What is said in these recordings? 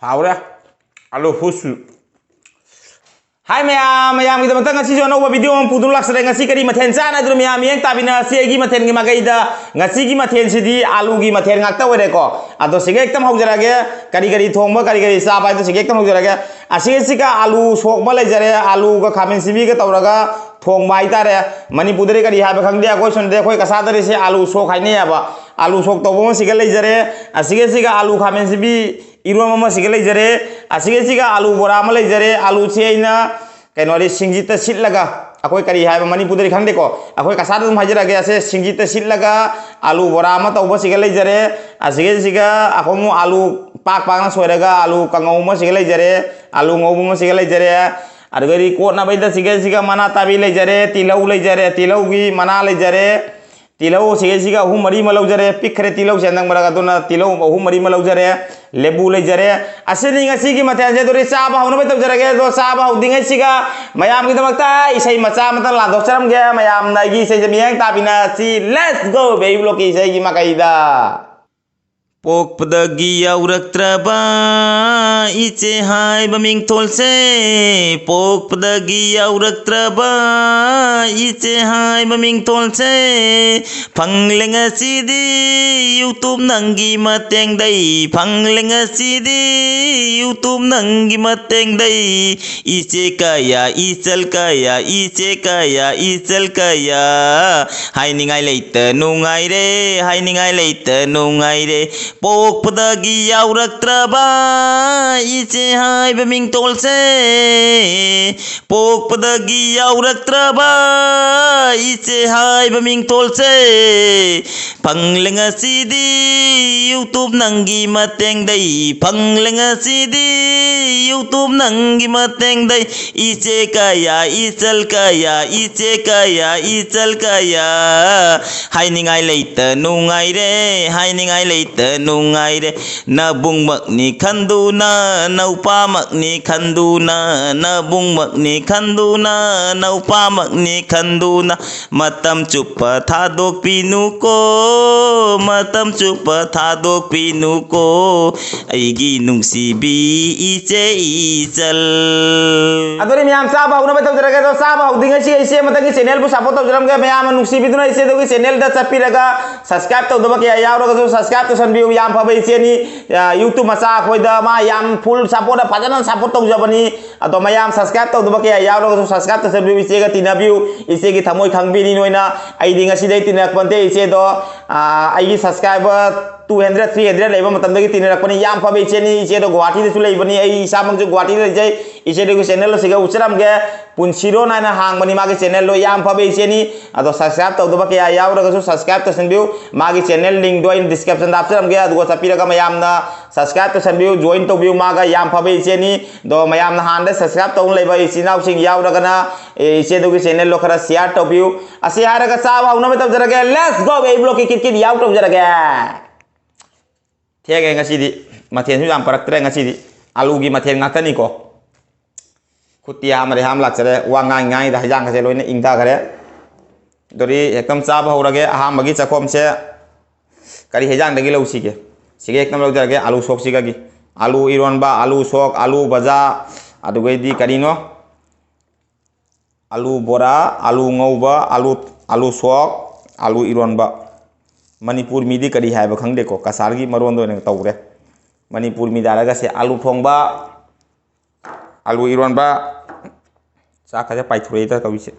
हावरे आलू फुसु hi ma'am की दमता ngasi जो नौबा वीडियो हम पुदुन लाक्सरे ngasi करी मथेन चाना दुर मैम यें ताबिना सेगी मथेन की मगैदा ngasi की मथेन सिदी आलू की मथेन ngakta ओरे को आदो सिगे एकदम हौजरागे करी थोंबा करी साबा तो सिगे एकदम हौजरागे असिगे सिका आलू सोकबा लेजरे आलू का खामेन सिबी के तौरगा थोंबा हाइतारे मणिपुरदरे करी हाबा खंगदे अखोय सोनदे अखोय कसादरे से आलू सोक हाइने याबा आलू सोक तौबो सिगे लेजरे असिगे सिगा आलू खामेन सिबी इरोम अमा सिगे लेजरे असिगे सिगा आलू बोरा अमा लेजरे आलू सेना कई सिंजित सिटलगा अखोय करी हाबा मणिपुरदरे खंगदेको अखोय कसाद दुम हाजरागे असे सिंजित सिटलगा आलू बोरा अमा तौबो सिगे लेजरे असिगे सिगा अखोमु आलू पाक पाकना सोयरगा आलू कंगौ अमा सिगे लेजरे आलू ngौबो अमा सिगे लेजरे अरगरी कोटना बैदा सिगे सिगा मना ताबी लेजरे तिलौ लेजरे तिलौ की मना लेजरे तिलौ सिगे सिगा अहू मरी मलौजरे पिखरे तिलौ सेंदंग बरगा दोना तिलौ अहू मरी मलौजरे लेबू लेजरे असेनि ngasi की मथेन जे दोरे चाबा हौनो बै तौजरगे दो चाबा हौदिङै सिगा मयाम की दमक्ता इसै मचा मत लादोचरमगे मयाम नागी इसै जे मियंग ताबिना सी लेट्स गो बेबी ब्लॉक इसै की मकैदा पोकपदगी याउरक्त्रबा इचे हाय बमिंग थोलसे पोकपदगी याउरक्त्रबा इचे हाय बमिंग थोलसे फंगलेंग सिदी यूट्यूब नंगी मतेंग दई फंगलेंग सिदी यूट्यूब नंगी मतेंग दई इचे कया इचल कया इचे कया इचल कया हाय निंगाय लेत नुंगाय रे हाय निंगाय लेत नुंगाय रे पोकपदगी याउरक्त्रबा इचे हाय बमिंग तोलसे पोकपदगी याउरक्त्रबा इचे हाय बमिंग तोलसे फंगलेंग सिदी यूट्यूब नंगी मतेंग दई फंगलेंग सिदी यूट्यूब नंगी मतेंग दई इचे कया इचल कया इचे कया इचल कया हाय निंगाय लेत नुंगाय रे हाय निंगाय लेत नुंगाय रे नबुंगमकनि खंदुना नौपामकनि खंदुना नबुंगमकनि खंदुना नौपामकनि खंदुना मतम चुप थादोकपिनुको मतम चुप थादोकपिनुको अइगी नुंसीबी इचे इचल अदोरे म्याम साबा उना बतौ जरगे तो साबा उदिंगे सी इसे मतंगी चैनल बु सपोर्ट तौ जरम के म्याम नुंसीबी दुना इसे दोगी चैनल दा चप्पीरगा सब्सक्राइब तौ दबके यावरगा जो सब्सक्राइब तो सनबी याम फबे इसे नि यूट्यूब मचा खोइदा मा याम फुल सपोर्ट फजन सपोर्ट तौ जबनी अदो मयाम सब्सक्राइब तौ दबके यावरगा जो सब्सक्राइब तो सनबी इसे गा तिनाबिउ इसे की थमोय खंगबिनी नोइना आइदि ngasi dai tinakpante ise do आइगी सब्सक्राइबर 200 300 लेबा मतंदगी तिनरकपनी याम फबे इसे नि इसे दो गुवाहाटी दे सुलैबनी आई इसामक जो गुवाहाटी दे जै इसे दो चैनल सिगा उचराम गे पुनसिरो नायना हांगबनी मागे चैनल लो याम फबे इसे नि अदो सब्सक्राइब तौ दबके यावरगा जो सब्सक्राइब तो सनबिउ मागे चैनल लिंक दो इन डिस्क्रिप्शन दा अपचराम गे अदो सपिरगा मयामना सब्सक्राइब तो सनबिउ जॉइन तौबिउ मागा याम फबे इसे नि दो मयामना हांदे सब्सक्राइब तौ लेबा इसिनाउ सिंग यावरगना इसे दो चैनल लो खरा शेयर तौबिउ असे हारगा साब हाउना में तब जरगे लेट्स गो बेबी ब्लॉक की किट याव तौ जरगे ठीक है ngasi मथेन सु याम परक्तरे ngasi आलू की मथेन ngakta ni ko खुतिया मरे हम लाचरे वांगाय गाय दा हजांग से लोइने इंगा करे दोरी एकदम चाब हौरगे आहाम बगी चखोम से करी हजांग दगी लौसी के सिगे एकदम लौ जरगे आलू सोक सिगागी आलू इरोनबा आलू सोक आलू बजा अदुगैदी करिनो आलू बोरा आलू ngौबा आलू सोक आलू इरोनबा मणिपुर मिदी करी हायबा खंगदेको कसारगी मरोन दोने तौरे मणिपुर मिदारगा से आलू थोंबा आलू इरोनबा चाखाजे पाइथुरे ता कविसे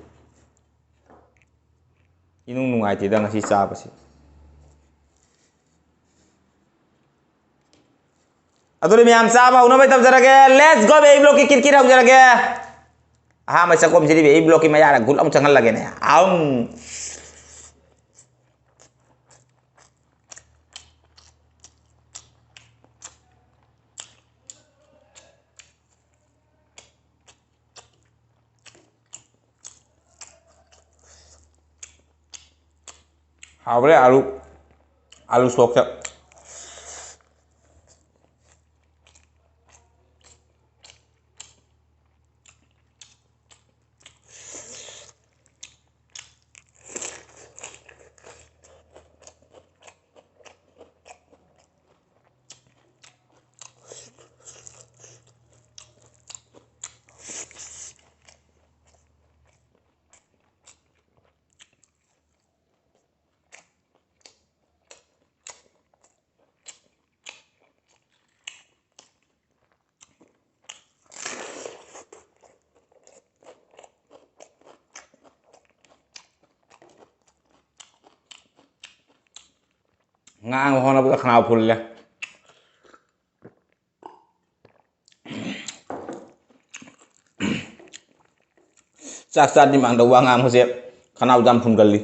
इनुंग नुंगाइते दा ngasi चाबसे अदुरे म्याम चाबा उना बै तब जरगे लेट्स गो बेबी ब्लॉक की किरकिर हौ जरगे हा मै सकोम सिरी बेबी ब्लॉक की मयारा गुल चंगल लगे ने आम हावरे आलू सोक ngang hoa nó khao phun lên chắc chắn đi mang đầu vàng ngang hoa khao jam phun gali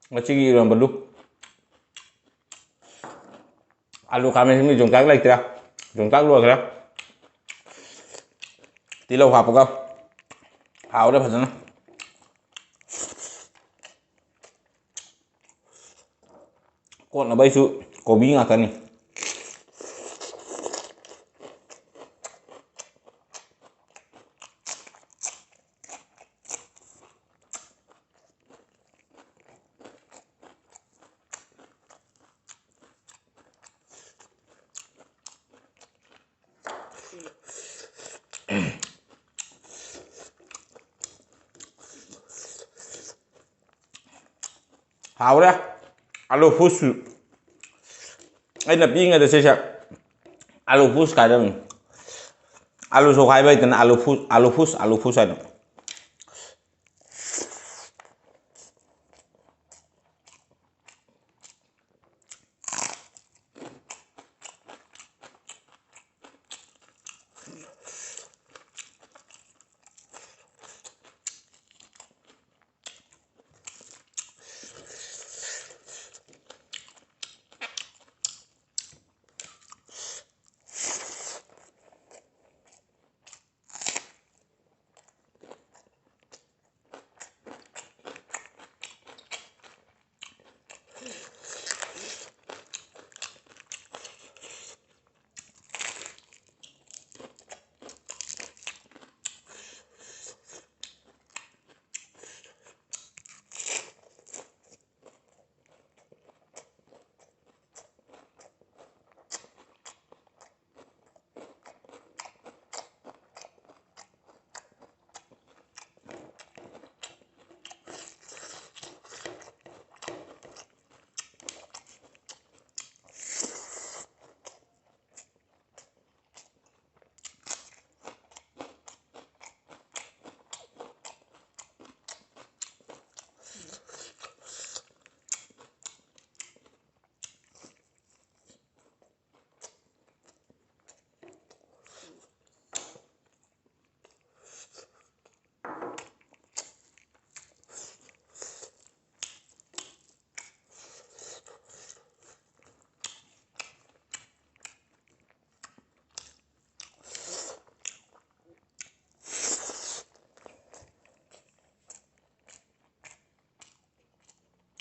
ngacigi ron belu alu kami sini jongkak lagi kira jongkak lu kira tilau apa kau udah pasang kok na bai su kobi ngata nih udah alu fusu na pi nga da sai alu fus kadang alu so khai bai tan alu fus ada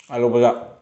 alu berak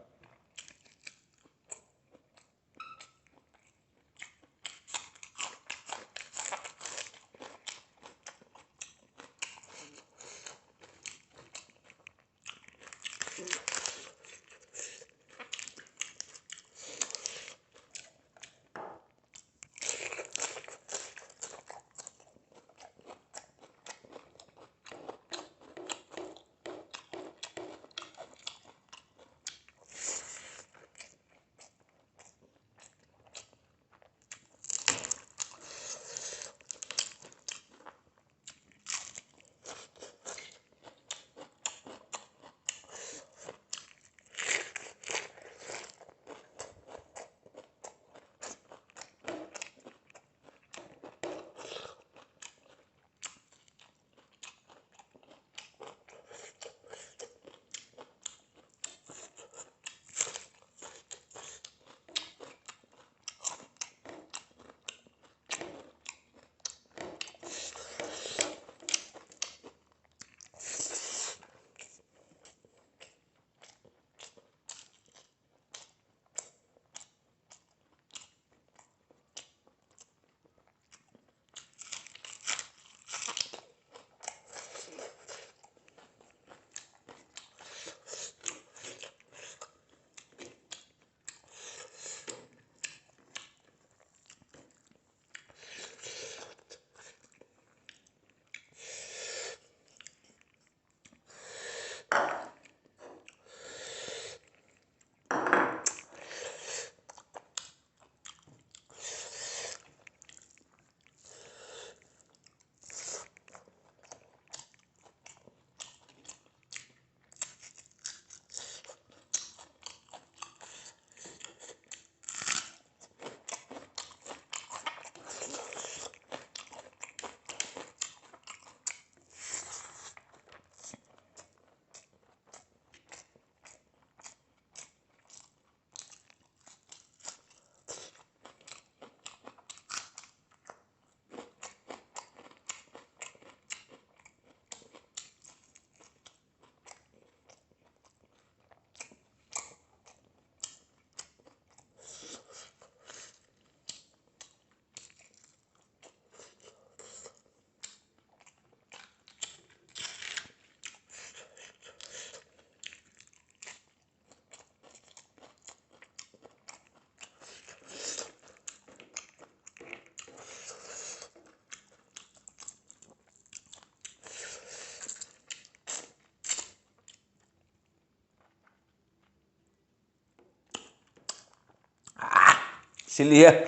Silia.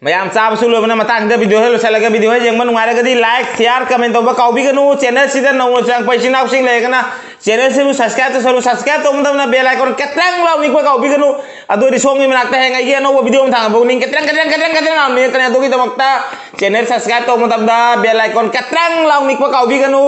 Mayam chab su lo na matang da video hello sala ga video he jeng man ngai ga di like share comment ba kau bi ganu channel sida no chang paisi na sing le kana channel se subscribe to subscribe to mudam na bell icon ketrang law ni ko kau bi ganu adu di song ni manakta he ngai ge no video thang bo ning ketrang na ni kana do gi damakta channel subscribe to mudam da bell icon ketrang law ni ko kau bi ganu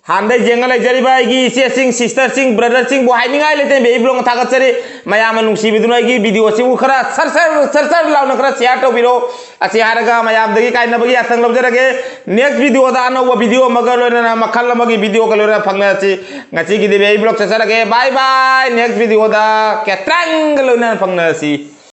Handai jengal jari baigi sia sing sister sing brother sing bohai ningai lete be blong thagat chari maya manung si bidunai gi video si ukhara sar law nakra share to biro asi haraga maya dagi kai na bagi asang lobjara ge next video da no video magalo na makhal magi video kalora phangna chi ngachi gi de be blog chara ge bye bye next video da ketrang lo na phangna si